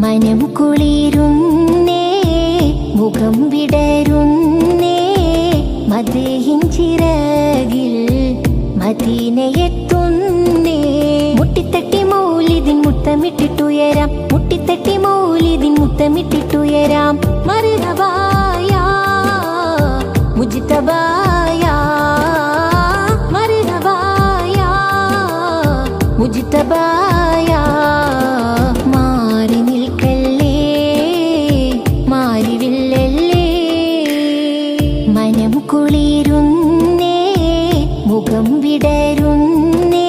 മനം കുളിരുന്നേ മുഖം വിടരുന്നേ മദീഹിൻ ചിറകിൽ മദീനയെത്തുന്നേ മുട്ടിത്തട്ടി മൗലിദിൻ മുത്തമിട്ടിട്ടുയരാം മുട്ടിത്തട്ടി മൗലിദിൻ മുത്തമിട്ടിട്ടുയരാം മർഹബായ മുജ്തബായ മർഹബായ മുജ്തബായ മാറി നിൽക്കല്ലേ മാറിവില്ലല്ലേ മനം കുളിരുന്നേ മുഖം വിടരുന്നേ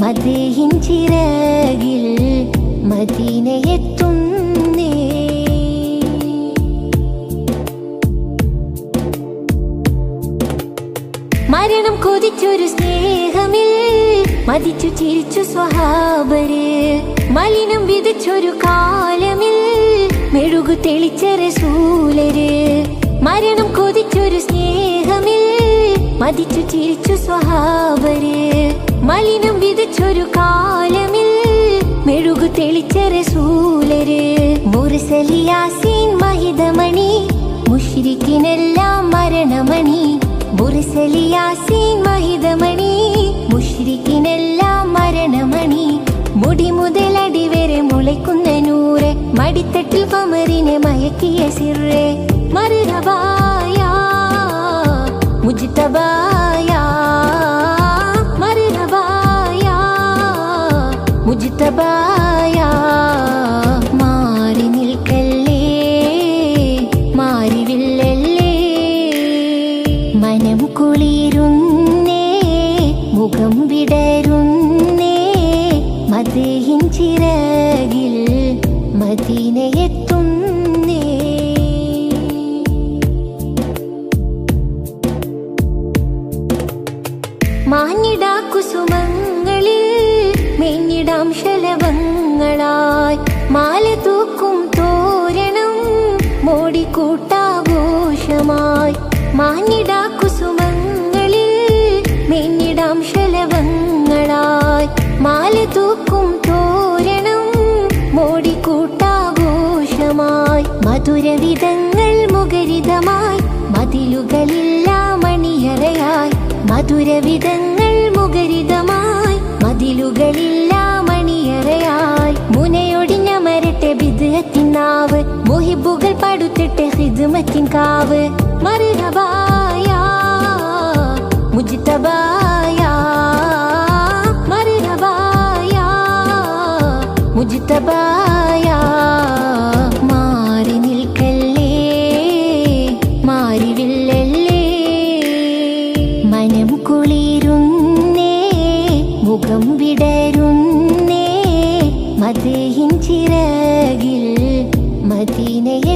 മദീഹിൻ ചിറകിൽ മദീനയെത്തുന്നേ മരണം കൊതിച്ചൊരു സ്നേഹമിൽ മതിച്ചു ചിരിച്ചു സ്വഹാബര് മലിനം വിതച്ചൊരു കാലമിൽ മെഴുകു തെളിച്ച റസൂലര് മരണം കൊതിച്ചൊരു സ്നേഹമിൽ മതിച്ചു ചിരിച്ചു സ്വഹാബര് മലിനം വിതച്ചൊരു കാലമിൽ മെഴുകു തെളിച്ച റസൂലര് മുർസലി യാസീൻ മഹിതമണി മുശ്രിക്കിനെല്ലാം മരണമണി മുർസലി യാസീൻ മഹിതമണി മുശ്രിക്കിനെല്ലാം മരണമണി മുടി മുതൽ അടിവരെ മുളയ്ക്കുന്ന നൂറെ മടിത്തട്ടിൽ ഖമറിനെ മയക്കിയ സിറെ മർഹബായ മുജ്തബായ മർഹബായ മുജ്തബായ മാറി നിൽക്കല്ലേ മാറിവില്ലല്ലേ മനം കുളിരുന്നേ മുഖം വിടരുന്നേ മദീഹിൻ ചിറകിൽ മദീനയെത്തുന്നേ മാഞ്ഞിടാ കുസുമങ്ങളിൽ മേഞ്ഞിടാം ശലഭങ്ങളായി മാല തൂക്കും തോരണം മോടിക്കൂട്ടാഘോഷമായി മാഞ്ഞിടാ കുസുമങ്ങളിൽ മേഞ്ഞിടാം ശലഭങ്ങളായി മാല തൂക്കും തോരണം മോടിക്കൂട്ടാഘോഷമായി മധുരവിധങ്ങൾ മുഖരിതമായി മതിലുകളില്ല മണിയറയായി മധുരവിധങ്ങൾ മുഖരിതമായി മതിലുകളില്ല മണിയറയായി മുനയൊടിഞ്ഞ മരട്ടെ ബിദ്അത്തിൻ നാവ് മുഹിബുകൾ പടുത്തിട്ട് ഖിദ്മത്തിൻ കാവ് മർഹബായ മുജ്തബായ മർഹബായ മുജ്തബായ മാറി നിൽക്കല്ലേ മാറിവില്ലല്ലേ മനം കുളിരുന്നേ മുഖം വിടരുന്നേ മദീഹിൻ ചിറകിൽ മദീനയെ